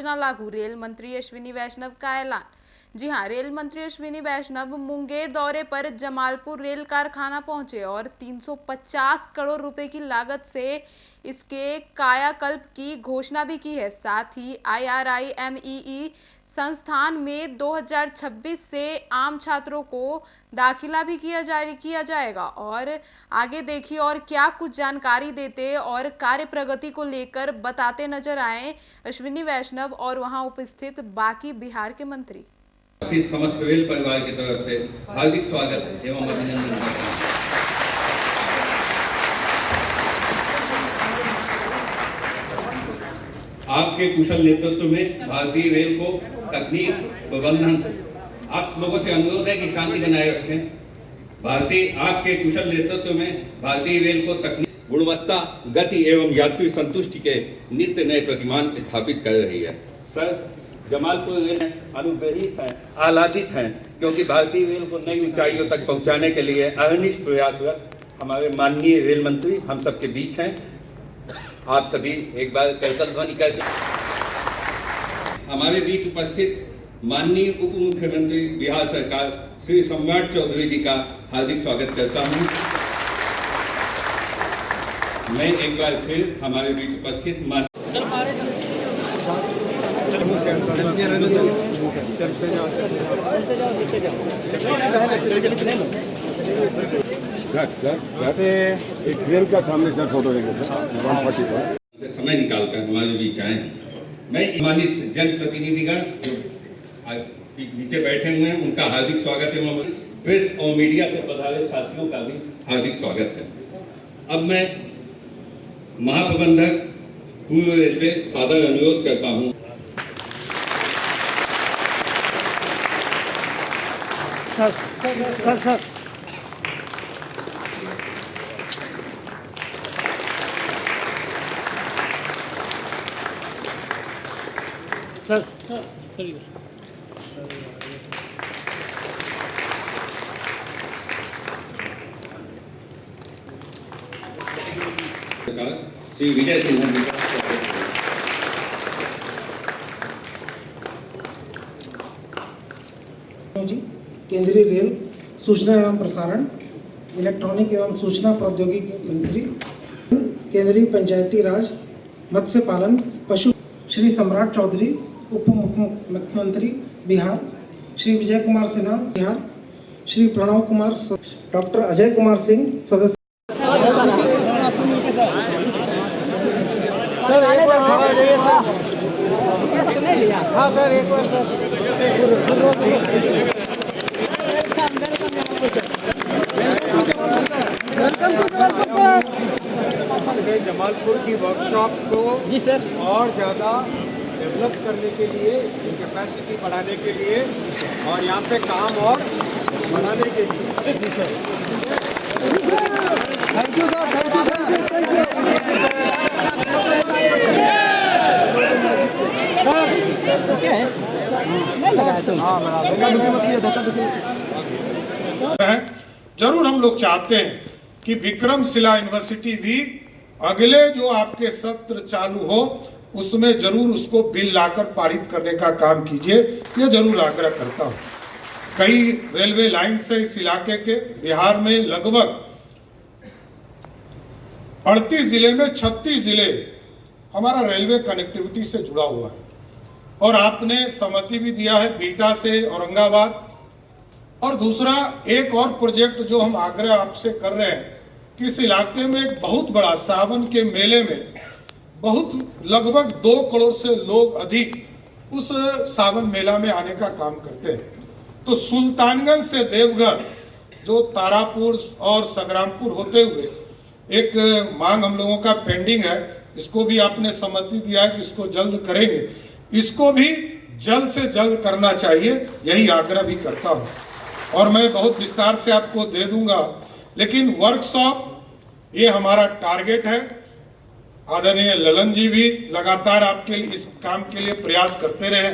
योजना लागू, रेल मंत्री अश्विनी वैष्णव का ऐलान। जी हां, रेल मंत्री अश्विनी वैष्णव मुंगेर दौरे पर जमालपुर रेल कारखाना पहुंचे और 350 करोड़ रुपए की लागत से इसके कायाकल्प की घोषणा भी की है। साथ ही IRIMEE संस्थान में 2026 से आम छात्रों को दाखिला भी किया जाएगा। और आगे देखिए और क्या कुछ जानकारी देते और कार्य प्रगति को लेकर बताते नजर आए अश्विनी वैष्णव और वहां उपस्थित बाकी बिहार के मंत्री। समस्त रेल परिवार की तरफ से हार्दिक स्वागत एवं अभिनंदन करता हूं। आपके कुशल नेतृत्व में भारतीय रेल को तकनीक प्रबंधन, आप लोगों से अनुरोध है कि शांति बनाए रखें। आपके कुशल नेतृत्व में भारतीय रेल को तकनीक, गुणवत्ता, गति एवं यात्री संतुष्टि के नित्य नए प्रतिमान स्थापित कर रही है। सर, जमालपुर रेल अनुग्रहित हैं, आह्लादित हैं, क्योंकि भारतीय रेल को नई ऊंचाइयों तक पहुंचाने के लिए अहर्निश प्रयासरत हमारे माननीय रेल मंत्री हम सबके बीच हैं। आप सभी एक बार करतल ध्वनि कर। हमारे बीच उपस्थित माननीय उप मुख्यमंत्री बिहार सरकार श्री सम्राट चौधरी जी का हार्दिक स्वागत करता हूं। मैं एक बार फिर हमारे बीच उपस्थित एक रेल का सामने से फोटो लेंगे सर, समय निकालकर हमारे बीच आए। मैं सम्मानित जनप्रतिनिधिगण जो नीचे बैठे हुए हैं उनका हार्दिक स्वागत है। प्रेस और मीडिया से पधारे साथियों का भी हार्दिक स्वागत है। अब मैं महाप्रबंधक पूर्व रेलवे सादर अनुरोध करता हूं। सर श्री विजय सिन्हा जी केंद्रीय रेल, सूचना एवं प्रसारण, इलेक्ट्रॉनिक एवं सूचना प्रौद्योगिकी मंत्री, केंद्रीय पंचायती राज, मत्स्य पालन, पशु श्री सम्राट चौधरी, उप मुख्यमंत्री बिहार श्री विजय कुमार सिन्हा बिहार, श्री प्रणव कुमार, डॉक्टर अजय कुमार सिंह सदस्य। जमालपुर की वर्कशॉप को जी सर और ज़्यादा डेवलप करने के लिए, कैपेसिटी बढ़ाने के लिए और यहाँ पे काम और बढ़ाने के लिए। जी sir, thank you sir, thank you. जरूर हम लोग चाहते हैं कि विक्रमशिला यूनिवर्सिटी भी अगले जो आपके सत्र चालू हो उसमें जरूर उसको बिल लाकर पारित करने का काम कीजिए, ये जरूर आग्रह करता हूँ। कई रेलवे लाइन से इस इलाके के बिहार में लगभग 38 जिले में 36 जिले हमारा रेलवे कनेक्टिविटी से जुड़ा हुआ है और आपने सहमति भी दिया है बीटा से औरंगाबाद। और दूसरा एक और प्रोजेक्ट जो हम आग्रह आपसे कर रहे हैं कि इस इलाके में एक बहुत बड़ा सावन के मेले में बहुत लगभग 2 करोड़ से लोग अधिक उस सावन मेला में आने का काम करते हैं। तो सुल्तानगंज से देवघर जो तारापुर और संग्रामपुर होते हुए एक मांग हम लोगों का पेंडिंग है, इसको भी आपने सहमति दिया है कि इसको जल्द करेंगे, इसको भी जल्द से जल्द करना चाहिए, यही आग्रह भी करता हूँ। और मैं बहुत विस्तार से आपको दे दूंगा, लेकिन वर्कशॉप ये हमारा टारगेट है। आदरणीय ललन जी भी लगातार आपके लिए इस काम के लिए प्रयास करते रहे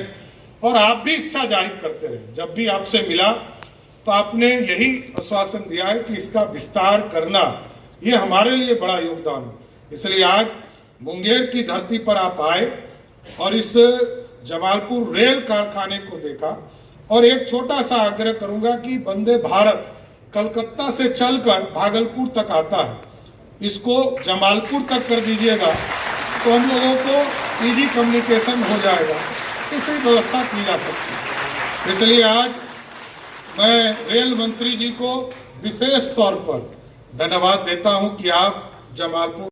और आप भी इच्छा जाहिर करते रहे। जब भी आपसे मिला तो आपने यही आश्वासन दिया है कि इसका विस्तार करना ये हमारे लिए बड़ा योगदान है। इसलिए आज मुंगेर की धरती पर आप आए और इस जमालपुर रेल कारखाने को देखा और एक छोटा सा आग्रह करूंगा कि वंदे भारत कलकत्ता से चलकर भागलपुर तक आता है, इसको जमालपुर तक कर दीजिएगा तो हम लोगों को इजी कम्युनिकेशन हो जाएगा, इसी व्यवस्था की जा सकती है। इसलिए आज मैं रेल मंत्री जी को विशेष तौर पर धन्यवाद देता हूं कि आप जमालपुर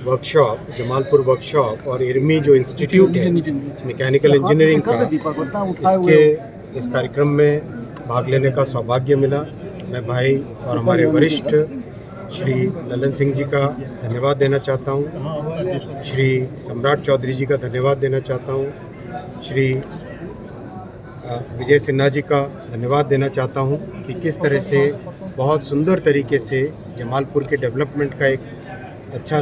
वर्कशॉप, जमालपुर वर्कशॉप और इरमी जो इंस्टीट्यूट है मैकेनिकल इंजीनियरिंग का, इस कार्यक्रम में भाग लेने का सौभाग्य मिला। मैं भाई और हमारे वरिष्ठ श्री ललन सिंह जी का धन्यवाद देना चाहता हूँ, श्री सम्राट चौधरी जी का धन्यवाद देना चाहता हूँ, श्री विजय सिन्हा जी का धन्यवाद देना चाहता हूँ कि किस तरह से बहुत सुंदर तरीके से जमालपुर के डेवलपमेंट का एक अच्छा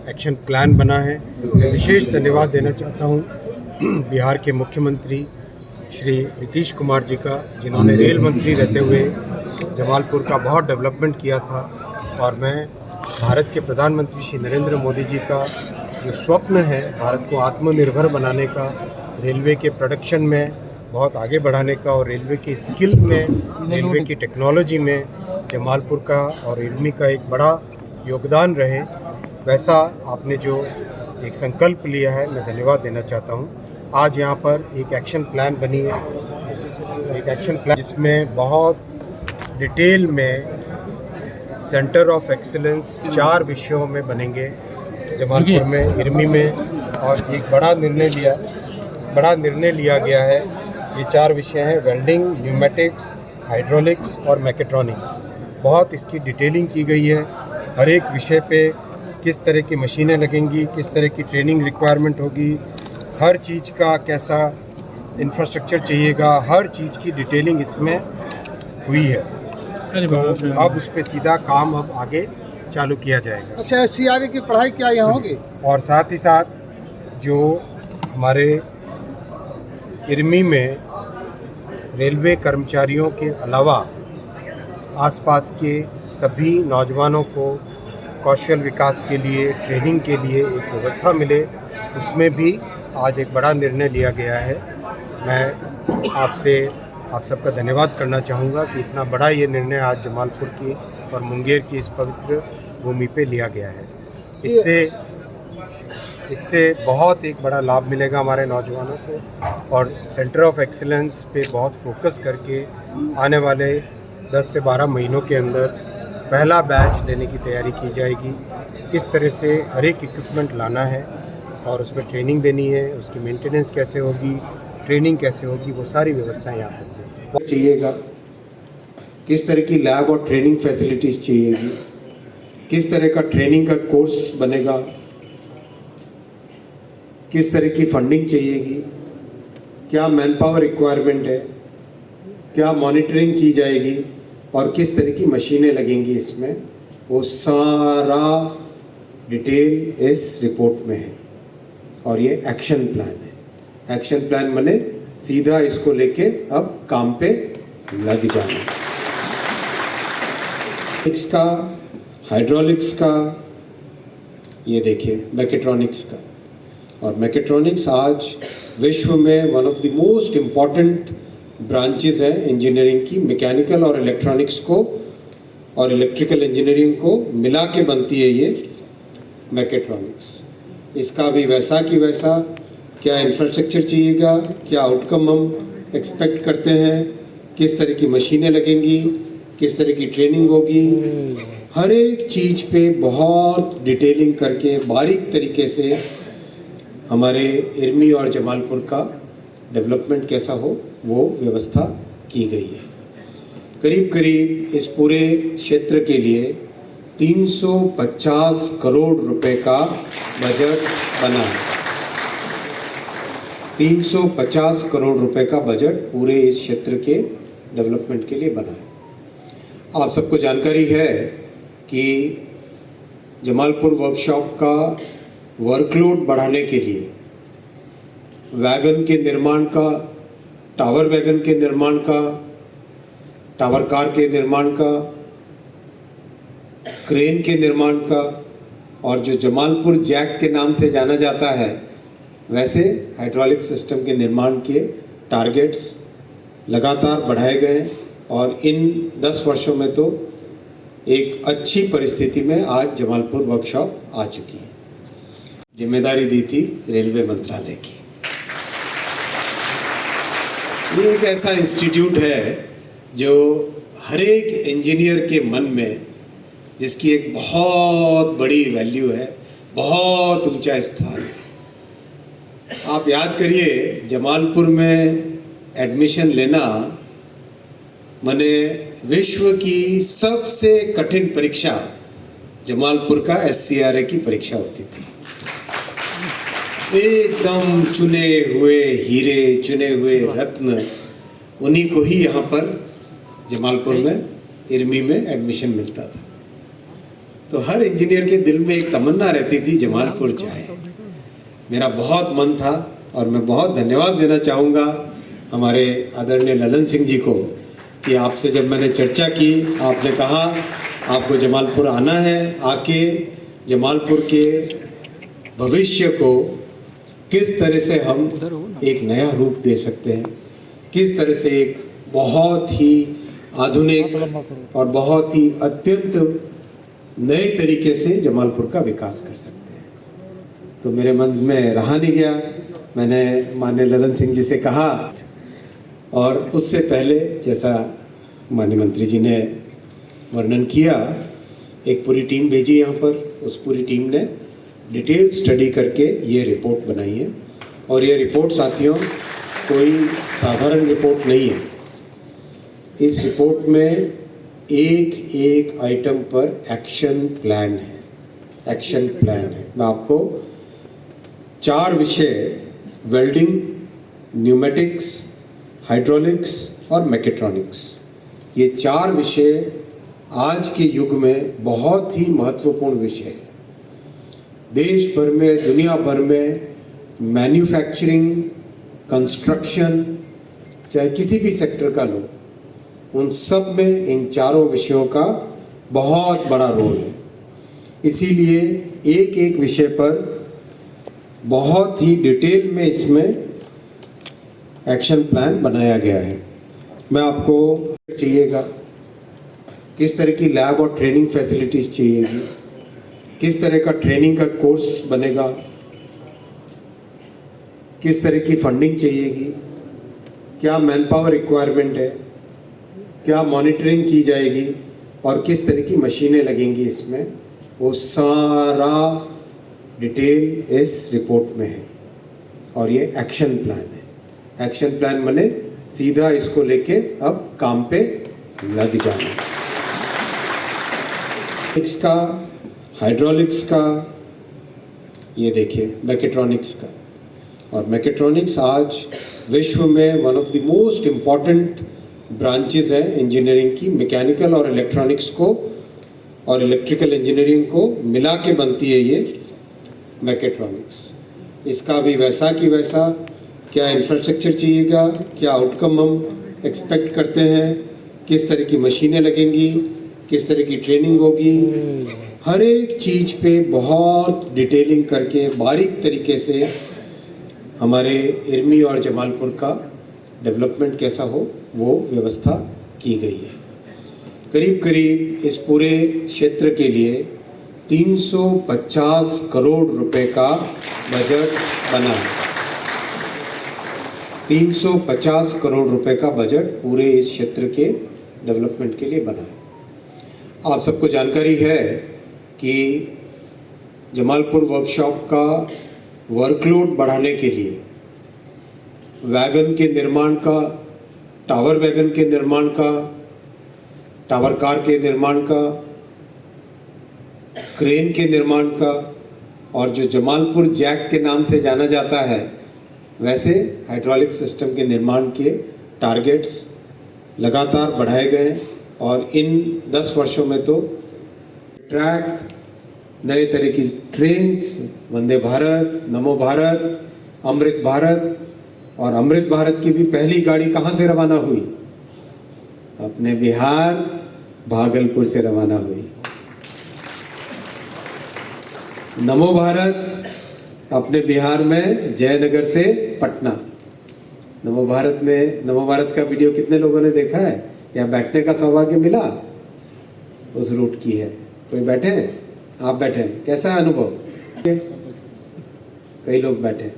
एक्शन प्लान बना है। मैं विशेष धन्यवाद देना चाहता हूँ बिहार के मुख्यमंत्री श्री नीतीश कुमार जी का, जिन्होंने रेल मंत्री रहते हुए जमालपुर का बहुत डेवलपमेंट किया था। और मैं भारत के प्रधानमंत्री श्री नरेंद्र मोदी जी का जो स्वप्न है भारत को आत्मनिर्भर बनाने का, रेलवे के प्रोडक्शन में बहुत आगे बढ़ाने का और रेलवे की स्किल में, रेलवे की टेक्नोलॉजी में जमालपुर का और इरमी का एक बड़ा योगदान रहे, वैसा आपने जो एक संकल्प लिया है, मैं धन्यवाद देना चाहता हूँ। आज यहाँ पर एक एक्शन प्लान बनी है, एक एक्शन प्लान जिसमें बहुत डिटेल में सेंटर ऑफ एक्सीलेंस 4 विषयों में बनेंगे जमालपुर में, इरमी में। और एक बड़ा निर्णय लिया गया है। ये 4 विषय हैं: वेल्डिंग, न्यूमेटिक्स, हाइड्रोलिक्स और मैकेट्रॉनिक्स। बहुत इसकी डिटेलिंग की गई है। हर एक विषय पे किस तरह की मशीनें लगेंगी, किस तरह की ट्रेनिंग रिक्वायरमेंट होगी, हर चीज़ का कैसा इंफ्रास्ट्रक्चर चाहिएगा, हर चीज़ की डिटेलिंग इसमें हुई है। तो अब उस पर सीधा काम अब आगे चालू किया जाएगा। अच्छा, CRA की पढ़ाई क्या यहाँ होगी? और साथ ही साथ जो हमारे इरमी में रेलवे कर्मचारियों के अलावा आसपास के सभी नौजवानों को कौशल विकास के लिए, ट्रेनिंग के लिए एक व्यवस्था मिले, उसमें भी आज एक बड़ा निर्णय लिया गया है। मैं आप सबका धन्यवाद करना चाहूँगा कि इतना बड़ा ये निर्णय आज जमालपुर की और मुंगेर की इस पवित्र भूमि पे लिया गया है। इससे बहुत एक बड़ा लाभ मिलेगा हमारे नौजवानों को। और सेंटर ऑफ एक्सीलेंस पे बहुत फोकस करके आने वाले 10 से 12 महीनों के अंदर पहला बैच लेने की तैयारी की जाएगी। किस तरह से हर एक इक्विपमेंट लाना है और उसमें ट्रेनिंग देनी है, उसकी मेंटेनेंस कैसे होगी, ट्रेनिंग कैसे होगी, वो सारी व्यवस्थाएं यहाँ पर चाहिएगा, किस तरह की लैब और ट्रेनिंग फैसिलिटीज़ चाहिएगी, किस तरह का ट्रेनिंग का कोर्स बनेगा, किस तरह की फंडिंग चाहिएगी, क्या मैन पावर रिक्वायरमेंट है, क्या मॉनिटरिंग की जाएगी और किस तरह की मशीनें लगेंगी इसमें, वो सारा डिटेल इस रिपोर्ट में है। और ये एक्शन प्लान है। एक्शन प्लान बने सीधा इसको लेके अब काम पे लग जाना। का, हाइड्रोलिक्स का, ये देखिए मैकेट्रॉनिक्स का। और मैकेट्रॉनिक्स आज विश्व में one of the most important branches है इंजीनियरिंग की। मैकेनिकल और इलेक्ट्रॉनिक्स को और इलेक्ट्रिकल इंजीनियरिंग को मिला के बनती है ये मैकेट्रॉनिक्स। इसका भी वैसा कि वैसा क्या इंफ्रास्ट्रक्चर चाहिएगा, क्या आउटकम हम एक्सपेक्ट करते हैं, किस तरह की मशीनें लगेंगी, किस तरह की ट्रेनिंग होगी, हर एक चीज़ पे बहुत डिटेलिंग करके बारीक तरीके से हमारे इरमी और जमालपुर का डेवलपमेंट कैसा हो वो व्यवस्था की गई है। करीब करीब इस पूरे क्षेत्र के लिए 350 करोड़ रुपए का बजट बना है। 350 करोड़ रुपए का बजट पूरे इस क्षेत्र के डेवलपमेंट के लिए बना है। आप सबको जानकारी है कि जमालपुर वर्कशॉप का वर्कलोड बढ़ाने के लिए वैगन के निर्माण का, टावर वैगन के निर्माण का, टावर कार के निर्माण का, क्रेन के निर्माण का और जो जमालपुर जैक के नाम से जाना जाता है वैसे हाइड्रोलिक सिस्टम के निर्माण के टारगेट्स लगातार बढ़ाए गए और इन 10 वर्षों में तो एक अच्छी परिस्थिति में आज जमालपुर वर्कशॉप आ चुकी है। जिम्मेदारी दी थी रेलवे मंत्रालय की। ये एक ऐसा इंस्टीट्यूट है जो हर एक इंजीनियर के मन में, जिसकी एक बहुत बड़ी वैल्यू है, बहुत ऊंचा स्थान है। आप याद करिए, जमालपुर में एडमिशन लेना माने विश्व की सबसे कठिन परीक्षा जमालपुर का SCRA की परीक्षा होती थी। एकदम चुने हुए हीरे, चुने हुए रत्न, उन्हीं को ही यहाँ पर जमालपुर में इरमी में एडमिशन मिलता था। तो हर इंजीनियर के दिल में एक तमन्ना रहती थी जमालपुर जाए। मेरा बहुत मन था और मैं बहुत धन्यवाद देना चाहूँगा हमारे आदरणीय ललन सिंह जी को कि आपसे जब मैंने चर्चा की, आपने कहा आपको जमालपुर आना है, आके जमालपुर के भविष्य को किस तरह से हम एक नया रूप दे सकते हैं, किस तरह से एक बहुत ही आधुनिक और बहुत ही अत्यंत नए तरीके से जमालपुर का विकास कर सकते हैं। तो मेरे मन में रहा नहीं गया, मैंने माननीय ललन सिंह जी से कहा। और उससे पहले, जैसा माननीय मंत्री जी ने वर्णन किया, एक पूरी टीम भेजी यहाँ पर। उस पूरी टीम ने डिटेल स्टडी करके ये रिपोर्ट बनाई है और ये रिपोर्ट साथियों कोई साधारण रिपोर्ट नहीं है। इस रिपोर्ट में एक एक आइटम पर एक्शन प्लान है, एक्शन प्लान है। मैं आपको 4 विषय, वेल्डिंग, न्यूमेटिक्स, हाइड्रोलिक्स और मैकेट्रॉनिक्स, ये 4 विषय आज के युग में बहुत ही महत्वपूर्ण विषय है। देश भर में, दुनिया भर में मैन्युफैक्चरिंग, कंस्ट्रक्शन, चाहे किसी भी सेक्टर का लो, उन सब में इन 4 विषयों का बहुत बड़ा रोल है। इसीलिए एक एक विषय पर बहुत ही डिटेल में इसमें एक्शन प्लान बनाया गया है। मैं आपको चाहिएगा किस तरह की लैब और ट्रेनिंग फैसिलिटीज़ चाहिएगी, किस तरह का ट्रेनिंग का कोर्स बनेगा, किस तरह की फंडिंग चाहिएगी, क्या मैन पावर रिक्वायरमेंट है, क्या मॉनिटरिंग की जाएगी और किस तरह की मशीनें लगेंगी इसमें, वो सारा डिटेल इस रिपोर्ट में है। और ये एक्शन प्लान है। एक्शन प्लान माने सीधा इसको लेके अब काम पे लग जाना। का, हाइड्रोलिक्स का, ये देखिए मैकेट्रॉनिक्स का। और मैकेट्रॉनिक्स आज विश्व में one of the most important branches है इंजीनियरिंग की। मैकेनिकल और इलेक्ट्रॉनिक्स को और इलेक्ट्रिकल इंजीनियरिंग को मिला के बनती है ये मैकेट्रॉनिक्स। इसका भी वैसा कि वैसा क्या इंफ्रास्ट्रक्चर चाहिएगा, क्या आउटकम हम एक्सपेक्ट करते हैं, किस तरह की मशीनें लगेंगी, किस तरह की ट्रेनिंग होगी, हर एक चीज़ पे बहुत डिटेलिंग करके बारीक तरीके से हमारे इरमी और जमालपुर का डेवलपमेंट कैसा हो वो व्यवस्था की गई है। करीब करीब इस पूरे क्षेत्र के लिए 350 करोड़ रुपए का बजट बना है। 350 करोड़ रुपए का बजट पूरे इस क्षेत्र के डेवलपमेंट के लिए बना है। आप सबको जानकारी है कि जमालपुर वर्कशॉप का वर्कलोड बढ़ाने के लिए वैगन के निर्माण का, टावर वैगन के निर्माण का, टावर कार के निर्माण का, क्रेन के निर्माण का, और जो जमालपुर जैक के नाम से जाना जाता है वैसे हाइड्रोलिक सिस्टम के निर्माण के टारगेट्स लगातार बढ़ाए गए। और इन 10 वर्षों में तो ट्रैक, नए तरह की ट्रेन्स, वंदे भारत, नमो भारत, अमृत भारत, और अमृत भारत की भी पहली गाड़ी कहाँ से रवाना हुई? अपने बिहार भागलपुर से रवाना हुई। नमो भारत अपने बिहार में जयनगर से पटना। नमो भारत का वीडियो कितने लोगों ने देखा है या बैठने का सौभाग्य मिला? उस रूट की है। कोई बैठे हैं? आप बैठे हैं, कैसा है अनुभव? कई लोग बैठे।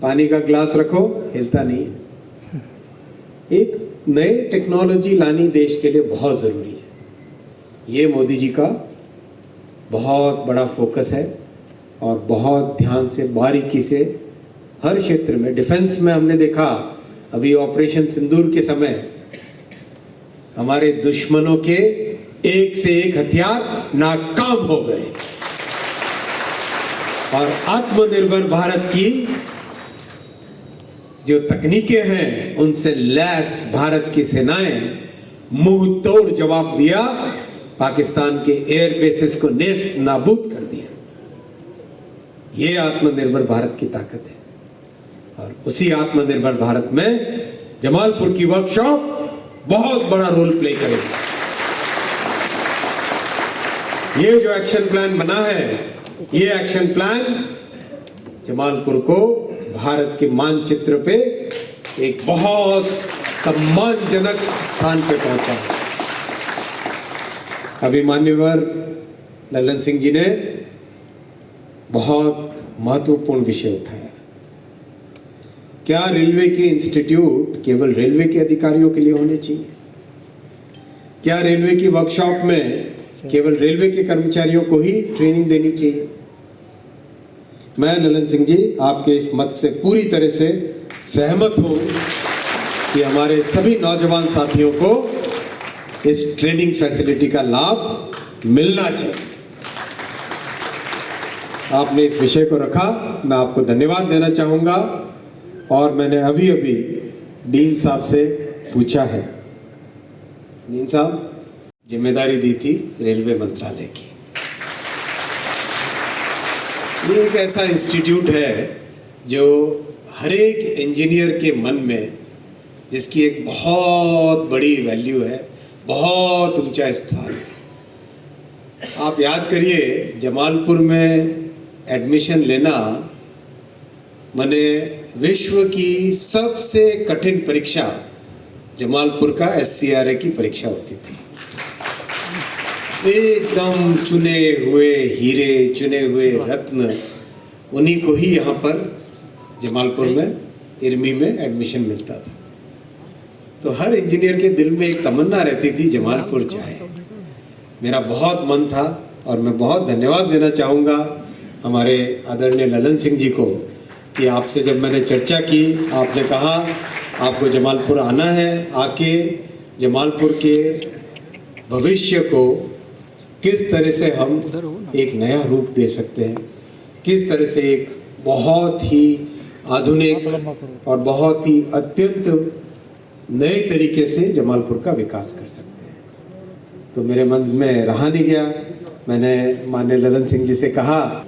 पानी का ग्लास रखो, हिलता नहीं है। एक नई टेक्नोलॉजी लानी देश के लिए बहुत ज़रूरी है। ये मोदी जी का बहुत बड़ा फोकस है और बहुत ध्यान से, बारीकी से हर क्षेत्र में। डिफेंस में हमने देखा अभी ऑपरेशन सिंदूर के समय हमारे दुश्मनों के एक से एक हथियार नाकाम हो गए और आत्मनिर्भर भारत की जो तकनीकें हैं उनसे लैस भारत की सेनाएं मुंह तोड़ जवाब दिया, पाकिस्तान के एयर बेसेस को नेस्त नाबूद कर दिया। ये आत्मनिर्भर भारत की ताकत है और उसी आत्मनिर्भर भारत में जमालपुर की वर्कशॉप बहुत बड़ा रोल प्ले करेगी। ये जो एक्शन प्लान बना है, ये एक्शन प्लान जमालपुर को भारत के मानचित्र पे एक बहुत सम्मानजनक स्थान पे पहुंचा। अभी मान्यवर लल्लन सिंह जी ने बहुत महत्वपूर्ण विषय उठाया। क्या रेलवे के इंस्टीट्यूट केवल रेलवे के अधिकारियों के लिए होने चाहिए? क्या रेलवे की वर्कशॉप में केवल रेलवे के कर्मचारियों को ही ट्रेनिंग देनी चाहिए? मैं लल्लन सिंह जी आपके इस मत से पूरी तरह से सहमत हूं कि हमारे सभी नौजवान साथियों को इस ट्रेनिंग फैसिलिटी का लाभ मिलना चाहिए। आपने इस विषय को रखा, मैं आपको धन्यवाद देना चाहूँगा। और मैंने अभी डीन साहब से पूछा है, डीन साहब जिम्मेदारी दी थी रेलवे मंत्रालय की। ये एक ऐसा इंस्टीट्यूट है जो हर एक इंजीनियर के मन में, जिसकी एक बहुत बड़ी वैल्यू है, बहुत ऊंचा स्थान है। आप याद करिए, जमालपुर में एडमिशन लेना माने विश्व की सबसे कठिन परीक्षा जमालपुर का SCRA की परीक्षा होती थी। एकदम चुने हुए हीरे, चुने हुए रत्न, उन्हीं को ही यहाँ पर जमालपुर में इरमी में एडमिशन मिलता था। तो हर इंजीनियर के दिल में एक तमन्ना रहती थी जमालपुर जाए। मेरा बहुत मन था और मैं बहुत धन्यवाद देना चाहूँगा हमारे आदरणीय लल्लन सिंह जी को कि आपसे जब मैंने चर्चा की, आपने कहा आपको जमालपुर आना है, आके जमालपुर के भविष्य को किस तरह से हम एक नया रूप दे सकते हैं, किस तरह से एक बहुत ही आधुनिक और बहुत ही अत्यंत नए तरीके से जमालपुर का विकास कर सकते हैं। तो मेरे मन में रहा नहीं गया, मैंने माननीय लल्लन सिंह जी से कहा।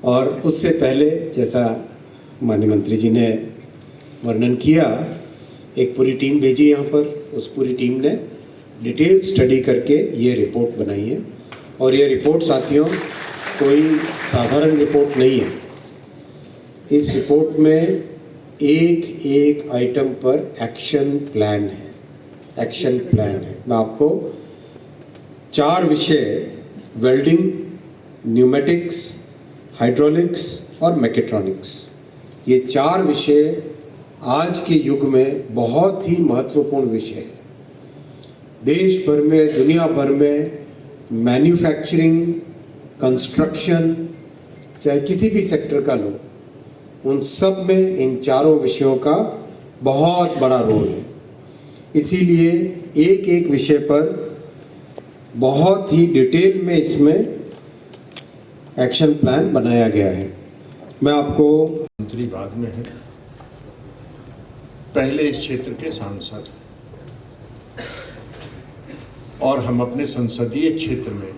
और उससे पहले जैसा माननीय मंत्री जी ने वर्णन किया, एक पूरी टीम भेजी यहाँ पर। उस पूरी टीम ने डिटेल स्टडी करके ये रिपोर्ट बनाई है और ये रिपोर्ट साथियों कोई साधारण रिपोर्ट नहीं है। इस रिपोर्ट में एक एक आइटम पर एक्शन प्लान है, एक्शन प्लान है। मैं आपको 4 विषय, वेल्डिंग, न्यूमेटिक्स, हाइड्रोलिक्स और मैकेट्रॉनिक्स, ये 4 विषय आज के युग में बहुत ही महत्वपूर्ण विषय है। देश भर में, दुनिया भर में मैन्युफैक्चरिंग, कंस्ट्रक्शन, चाहे किसी भी सेक्टर का लो, उन सब में इन चारों विषयों का बहुत बड़ा रोल है। इसीलिए एक एक विषय पर बहुत ही डिटेल में इसमें एक्शन प्लान बनाया गया है। मैं आपको मंत्री बाद में है, पहले इस क्षेत्र के सांसद और हम अपने संसदीय क्षेत्र में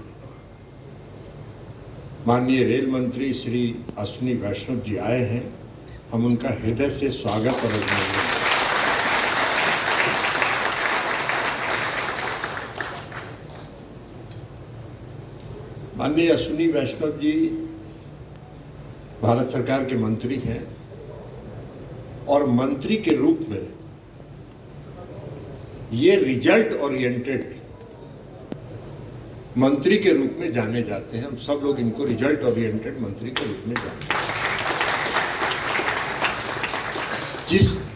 माननीय रेल मंत्री श्री अश्विनी वैष्णव जी आए हैं। हम उनका हृदय से स्वागत और अभिनंदन। माननीय अश्विनी वैष्णव जी भारत सरकार के मंत्री हैं और मंत्री के रूप में ये रिजल्ट ओरिएंटेड मंत्री के रूप में जाने जाते हैं। हम सब लोग इनको रिजल्ट ओरिएंटेड मंत्री के रूप में जानते हैं।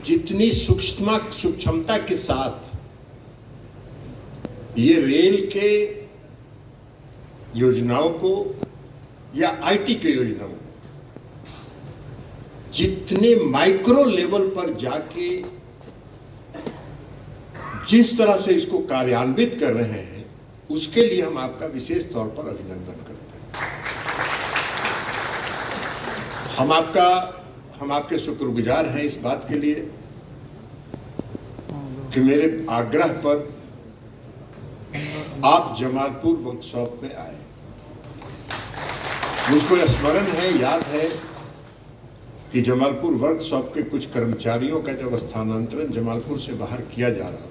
जितनी सूक्ष्मता के साथ ये रेल के योजनाओं को या आईटी के योजनाओं को जितने माइक्रो लेवल पर जाके जिस तरह से इसको कार्यान्वित कर रहे हैं, उसके लिए हम आपका विशेष तौर पर अभिनंदन करते हैं। हम आपके शुक्रगुजार हैं इस बात के लिए कि मेरे आग्रह पर आप जमालपुर वर्कशॉप में आए। मुझको स्मरण है, याद है कि जमालपुर वर्कशॉप के कुछ कर्मचारियों का जब स्थानांतरण जमालपुर से बाहर किया जा रहा था,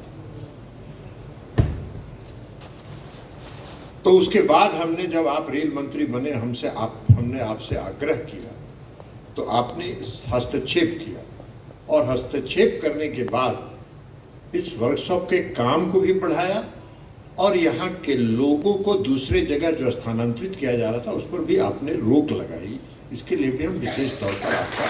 तो उसके बाद हमने, जब आप रेल मंत्री बने, हमने आपसे आग्रह किया तो आपने हस्तक्षेप किया और हस्तक्षेप करने के बाद इस वर्कशॉप के काम को भी बढ़ाया और यहाँ के लोगों को दूसरे जगह जो स्थानांतरित किया जा रहा था उस पर भी आपने रोक लगाई। इसके लिए भी हम विशेष तौर पर आपका